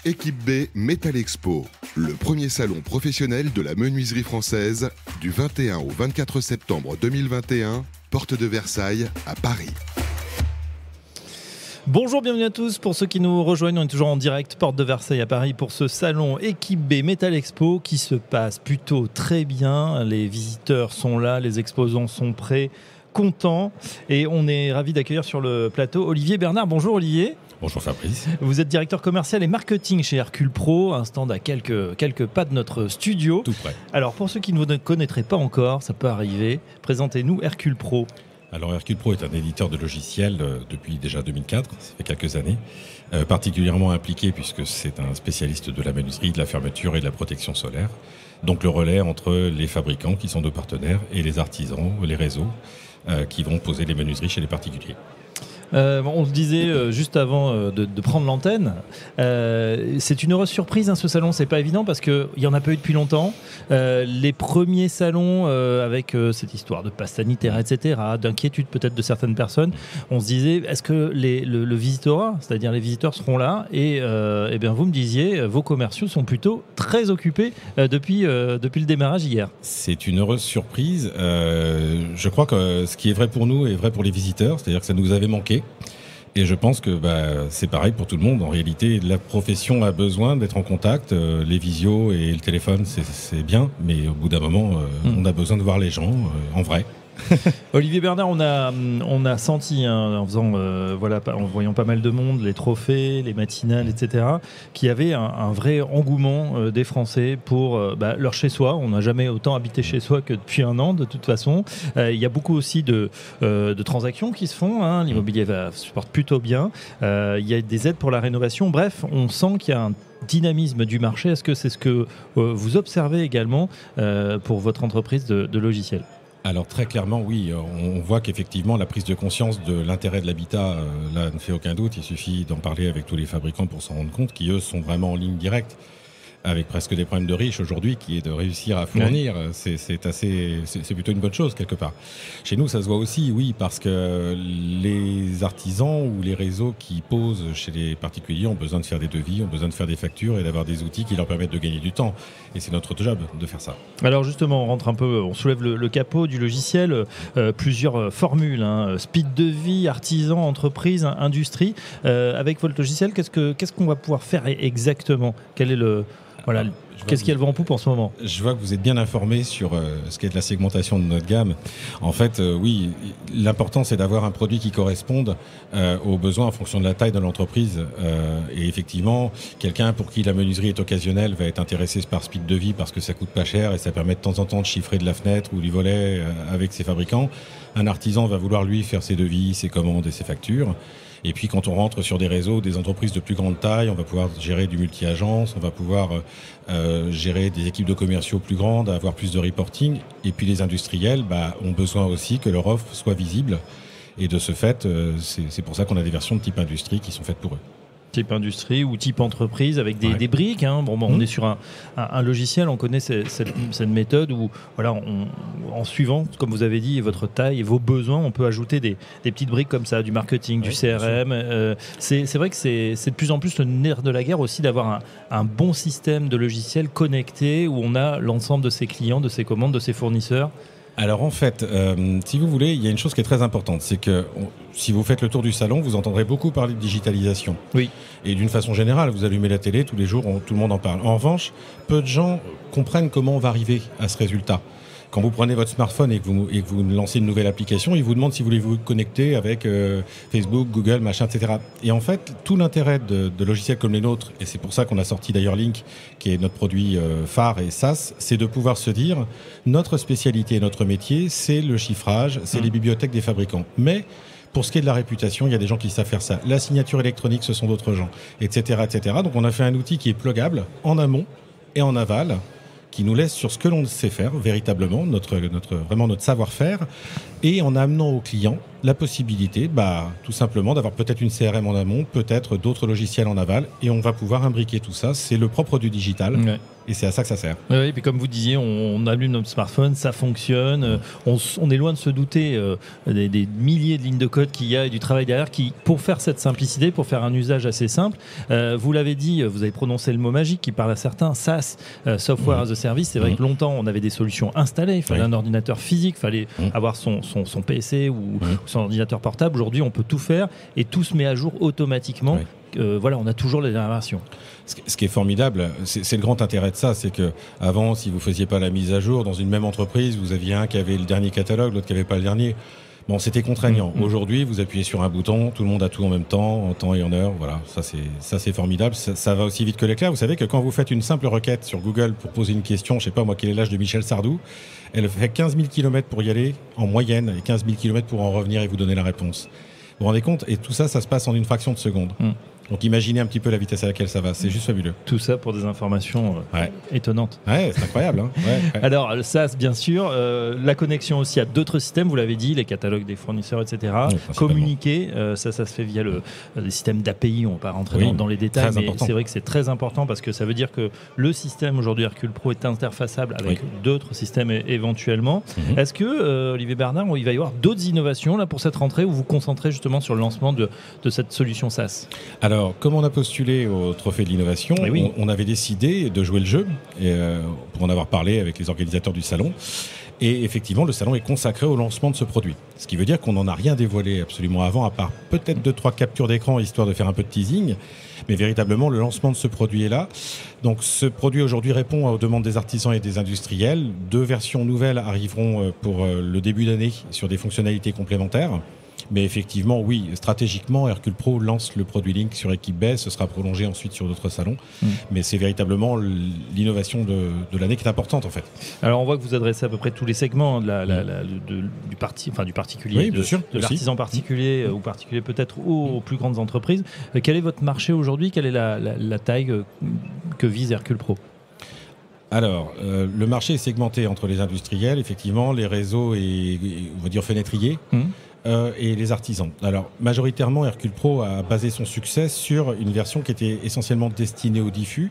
Équipe B Metal Expo, le premier salon professionnel de la menuiserie française du 21 au 24 septembre 2021, porte de Versailles à Paris. Bonjour, bienvenue à tous. Pour ceux qui nous rejoignent, on est toujours en direct, porte de Versailles à Paris, pour ce salon Équipe B Metal Expo qui se passe plutôt très bien. Les visiteurs sont là, les exposants sont prêts, contents. Et on est ravis d'accueillir sur le plateau Olivier Bernard. Bonjour Olivier. Bonjour Fabrice. Vous êtes directeur commercial et marketing chez Hercule Pro, un stand à quelques pas de notre studio. Tout près. Alors pour ceux qui ne vous connaîtraient pas encore, ça peut arriver, présentez-nous Hercule Pro. Alors Hercule Pro est un éditeur de logiciels depuis déjà 2004, ça fait quelques années, particulièrement impliqué puisque c'est un spécialiste de la menuiserie, de la fermeture et de la protection solaire. Donc le relais entre les fabricants qui sont nos partenaires et les artisans, les réseaux qui vont poser les menuiseries chez les particuliers. On se disait juste avant de prendre l'antenne, c'est une heureuse surprise ce salon, c'est pas évident parce qu'il n'y en a pas eu depuis longtemps. Les premiers salons avec cette histoire de passe sanitaire, etc., d'inquiétude peut-être de certaines personnes, on se disait est-ce que le visitorat, c'est-à-dire les visiteurs seront là et bien vous me disiez vos commerciaux sont plutôt très occupés depuis le démarrage hier. C'est une heureuse surprise. Je crois que ce qui est vrai pour nous est vrai pour les visiteurs, c'est-à-dire que ça nous avait manqué. Et je pense que c'est pareil pour tout le monde. En réalité, la profession a besoin d'être en contact. Les visios et le téléphone, c'est bien. Mais au bout d'un moment, on a besoin de voir les gens en vrai. Olivier Bernard, on a senti en voyant pas mal de monde, les trophées, les matinales, etc., qu'il y avait un vrai engouement des Français pour leur chez-soi. On n'a jamais autant habité chez soi que depuis un an, de toute façon. Il y a beaucoup aussi de transactions qui se font. L'immobilier se porte plutôt bien. Il y a des aides pour la rénovation. Bref, on sent qu'il y a un dynamisme du marché. Est-ce que c'est ce que vous observez également pour votre entreprise de logiciels ? Alors très clairement, oui, on voit qu'effectivement la prise de conscience de l'intérêt de l'habitat, là, ne fait aucun doute. Il suffit d'en parler avec tous les fabricants pour s'en rendre compte, qui eux sont vraiment en ligne directe, avec presque des problèmes de riches aujourd'hui, qui est de réussir à fournir. Oui. C'est plutôt une bonne chose quelque part. Chez nous, ça se voit aussi, oui, parce que les artisans ou les réseaux qui posent chez les particuliers ont besoin de faire des devis, ont besoin de faire des factures et d'avoir des outils qui leur permettent de gagner du temps. Et c'est notre job de faire ça. Alors justement, on soulève le capot du logiciel, plusieurs formules, speed de vie, artisan, entreprise, industrie. Avec votre logiciel, qu'est-ce qu'on va pouvoir faire exactement ? Quel est qu'est-ce qui a le vent en poupe en ce moment ? Je vois que vous êtes bien informé sur ce qu'est de la segmentation de notre gamme. En fait, oui, l'important c'est d'avoir un produit qui corresponde aux besoins en fonction de la taille de l'entreprise. Et effectivement, quelqu'un pour qui la menuiserie est occasionnelle va être intéressé par Speed de vie parce que ça coûte pas cher et ça permet de temps en temps de chiffrer de la fenêtre ou du volet avec ses fabricants. Un artisan va vouloir lui faire ses devis, ses commandes et ses factures. Et puis quand on rentre sur des réseaux, des entreprises de plus grande taille, on va pouvoir gérer du multi-agence, on va pouvoir gérer des équipes de commerciaux plus grandes, avoir plus de reporting. Et puis les industriels ont besoin aussi que leur offre soit visible. Et de ce fait, c'est pour ça qu'on a des versions de type industrie qui sont faites pour eux. Type industrie ou type entreprise avec des briques. On est sur un logiciel, on connaît cette méthode où en suivant, comme vous avez dit, votre taille et vos besoins, on peut ajouter des petites briques comme ça, du marketing, du CRM. C'est vrai que c'est de plus en plus le nerf de la guerre aussi d'avoir un bon système de logiciels connecté où on a l'ensemble de ses clients, de ses commandes, de ses fournisseurs. Alors en fait, si vous voulez, il y a une chose qui est très importante, c'est que si vous faites le tour du salon, vous entendrez beaucoup parler de digitalisation. Oui. Et d'une façon générale, vous allumez la télé, tous les jours, tout le monde en parle. En revanche, peu de gens comprennent comment on va arriver à ce résultat. Quand vous prenez votre smartphone et que vous lancez une nouvelle application, il vous demande si vous voulez vous connecter avec Facebook, Google, machin, etc. Et en fait, tout l'intérêt de logiciels comme les nôtres, et c'est pour ça qu'on a sorti d'ailleurs Link, qui est notre produit phare et SaaS, c'est de pouvoir se dire, notre spécialité, notre métier, c'est le chiffrage, c'est les bibliothèques des fabricants. Mais pour ce qui est de la réputation, il y a des gens qui savent faire ça. La signature électronique, ce sont d'autres gens, etc., etc. Donc on a fait un outil qui est pluggable en amont et en aval, qui nous laisse sur ce que l'on sait faire véritablement, vraiment notre savoir-faire, et en amenant aux clients la possibilité, tout simplement, d'avoir peut-être une CRM en amont, peut-être d'autres logiciels en aval, et on va pouvoir imbriquer tout ça. C'est le propre du digital. Ouais. Et c'est à ça que ça sert. Oui, et puis comme vous disiez, on allume notre smartphone, ça fonctionne. On est loin de se douter des milliers de lignes de code qu'il y a et du travail derrière pour faire cette simplicité, pour faire un usage assez simple. Vous l'avez dit, vous avez prononcé le mot magique qui parle à certains, SaaS, Software as a Service. C'est vrai que longtemps, on avait des solutions installées. Il fallait un ordinateur physique, il fallait avoir son PC ou son ordinateur portable. Aujourd'hui, on peut tout faire et tout se met à jour automatiquement. Voilà, on a toujours les dernières versions. Ce qui est formidable, c'est le grand intérêt de ça, c'est que avant, si vous faisiez pas la mise à jour dans une même entreprise, vous aviez un qui avait le dernier catalogue, l'autre qui avait pas le dernier. Bon, c'était contraignant. Aujourd'hui, vous appuyez sur un bouton, tout le monde a tout en même temps, en temps et en heure. Voilà, ça c'est formidable. Ça va aussi vite que l'éclair. Vous savez que quand vous faites une simple requête sur Google pour poser une question, je sais pas moi, quel est l'âge de Michel Sardou, elle fait 15 000 km pour y aller en moyenne et 15 000 km pour en revenir et vous donner la réponse. Vous vous rendez compte? Et tout ça, ça se passe en une fraction de seconde. Donc imaginez un petit peu la vitesse à laquelle ça va, c'est juste fabuleux. Tout ça pour des informations étonnantes. Ouais, c'est incroyable. Hein. Alors le SaaS, bien sûr, la connexion aussi à d'autres systèmes, vous l'avez dit, les catalogues des fournisseurs, etc. Communiquer, ça se fait via les systèmes d'API, on ne va pas rentrer dans les détails, mais c'est vrai que c'est très important parce que ça veut dire que le système aujourd'hui Hercule Pro est interfaçable avec d'autres systèmes éventuellement. Est-ce que, Olivier Bernard, il va y avoir d'autres innovations là, pour cette rentrée où vous vous concentrez justement sur le lancement de cette solution SaaS? Alors, comme on a postulé au Trophée de l'innovation, on avait décidé de jouer le jeu, pour en avoir parlé avec les organisateurs du salon. Et effectivement, le salon est consacré au lancement de ce produit. Ce qui veut dire qu'on n'en a rien dévoilé absolument avant, à part peut-être 2-3 captures d'écran, histoire de faire un peu de teasing. Mais véritablement, le lancement de ce produit est là. Donc, ce produit aujourd'hui répond aux demandes des artisans et des industriels. 2 versions nouvelles arriveront pour le début d'année sur des fonctionnalités complémentaires. Mais effectivement, oui, stratégiquement, Hercule Pro lance le produit Link sur Equibase, ce sera prolongé ensuite sur d'autres salons. Mais c'est véritablement l'innovation de l'année qui est importante en fait. Alors on voit que vous adressez à peu près tous les segments du particulier, de l'artisan particulier ou particulier peut-être aux plus grandes entreprises. Quel est votre marché aujourd'hui? Quelle est la taille que vise Hercule Pro? Alors, le marché est segmenté entre les industriels, effectivement, les réseaux et on va dire fenêtriers. Et les artisans. Alors, majoritairement, Hercule Pro a basé son succès sur une version qui était essentiellement destinée au diffus,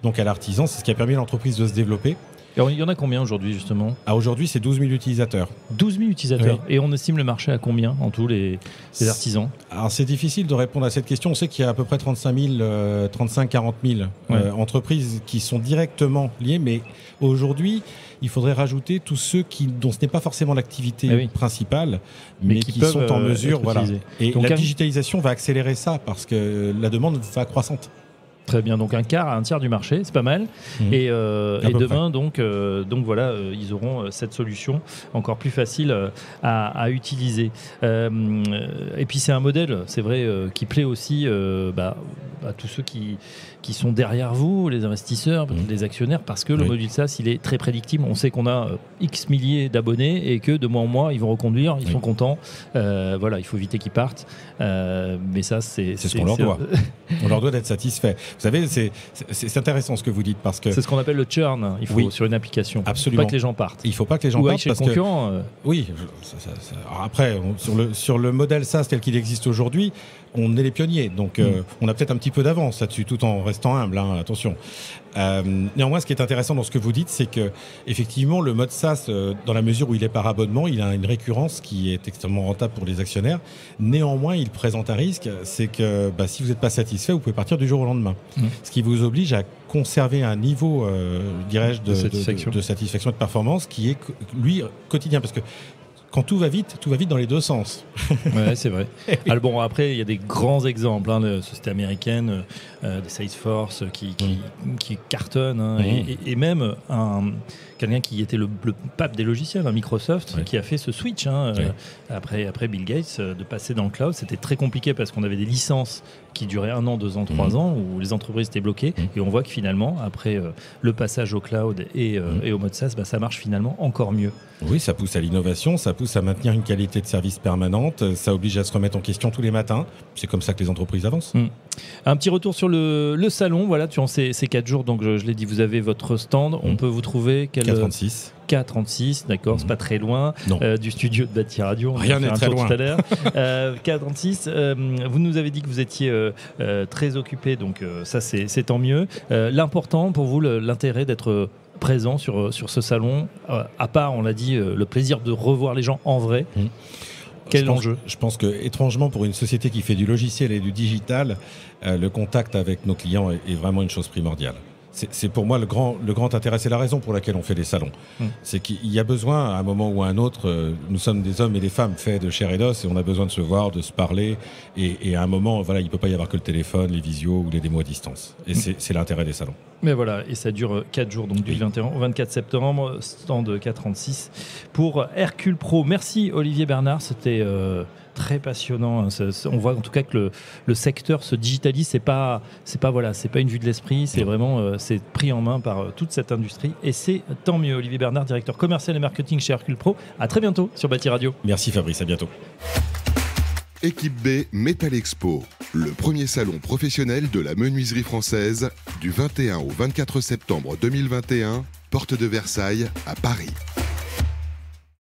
donc à l'artisan. C'est ce qui a permis à l'entreprise de se développer. Et il y en a combien aujourd'hui, justement? Aujourd'hui, c'est 12 000 utilisateurs. 12 000 utilisateurs. Et on estime le marché à combien, en tout, les artisans? Alors, c'est difficile de répondre à cette question. On sait qu'il y a à peu près 35-40 000 entreprises qui sont directement liées, mais aujourd'hui, il faudrait rajouter tous ceux dont ce n'est pas forcément l'activité principale, mais qui sont en mesure. Voilà. Et donc, la digitalisation va accélérer ça parce que la demande va croissante. Très bien, donc un quart à un tiers du marché, c'est pas mal. Et demain, donc voilà, ils auront cette solution encore plus facile à utiliser. Et puis c'est un modèle, c'est vrai, qui plaît aussi à tous ceux qui sont derrière vous, les investisseurs, les actionnaires, parce que le module SaaS, il est très prédictible. On sait qu'on a X milliers d'abonnés et que de mois en mois, ils vont reconduire, ils sont contents. Voilà, il faut éviter qu'ils partent. Mais ça, c'est ce qu'on leur doit. On leur doit d'être satisfaits. Vous savez, c'est intéressant ce que vous dites parce que c'est ce qu'on appelle le churn. Il faut sur une application. Absolument. Il faut pas que les gens partent. Il faut pas que les gens partent chez le concurrent. Oui. Après, sur le modèle SaaS tel qu'il existe aujourd'hui, on est les pionniers. Donc, on a peut-être un petit peu d'avance là-dessus, tout en restant humble. Hein, attention. Néanmoins, ce qui est intéressant dans ce que vous dites, c'est que effectivement, le mode SaaS, dans la mesure où il est par abonnement, il a une récurrence qui est extrêmement rentable pour les actionnaires. Néanmoins, il présente un risque, c'est que si vous n'êtes pas satisfait, vous pouvez partir du jour au lendemain. Ce qui vous oblige à conserver un niveau, dirais-je, de satisfaction et de performance qui est, lui, quotidien. Parce que quand tout va vite dans les deux sens. Ouais, c'est vrai. Alors bon, après, il y a des grands exemples de sociétés américaines, des Salesforce qui cartonnent, et même quelqu'un qui était le pape des logiciels, Microsoft, qui a fait ce switch après Bill Gates, de passer dans le cloud. C'était très compliqué parce qu'on avait des licences qui duraient 1 an, 2 ans, 3 ans, où les entreprises étaient bloquées. Et on voit que finalement, après le passage au cloud et au mode SaaS, ça marche finalement encore mieux. Oui, ça pousse à l'innovation, ça pousse à maintenir une qualité de service permanente, ça oblige à se remettre en question tous les matins. C'est comme ça que les entreprises avancent. Un petit retour sur le salon, voilà, durant ces 4 jours, donc je l'ai dit, vous avez votre stand, on peut vous trouver K36. K36, d'accord, c'est pas très loin du studio de Bâti Radio. Rien n'est très loin. Tout à l'heure. K36, vous nous avez dit que vous étiez très occupé, donc ça c'est tant mieux. L'important pour vous, l'intérêt d'être présent sur ce salon, à part, on l'a dit, le plaisir de revoir les gens en vrai. Quel enjeu ? Je pense que, étrangement, pour une société qui fait du logiciel et du digital, le contact avec nos clients est vraiment une chose primordiale. C'est pour moi le grand intérêt, c'est la raison pour laquelle on fait des salons. C'est qu'il y a besoin, à un moment ou à un autre, nous sommes des hommes et des femmes faits de chair et d'os, et on a besoin de se voir, de se parler, et à un moment, voilà, il ne peut pas y avoir que le téléphone, les visios ou les démos à distance. Et c'est l'intérêt des salons. Mais voilà, et ça dure 4 jours, donc du 21 au 24 septembre, stand K36 pour Hercule Pro. Merci Olivier Bernard, c'était très passionnant. On voit en tout cas que le secteur se digitalise, c'est pas une vue de l'esprit, c'est vraiment c'est pris en main par toute cette industrie, et c'est tant mieux. Olivier Bernard, directeur commercial et marketing chez Hercule Pro. À très bientôt sur Bâti Radio. Merci Fabrice, à bientôt. Équipe B Metal Expo, le premier salon professionnel de la menuiserie française, du 21 au 24 septembre 2021, porte de Versailles à Paris.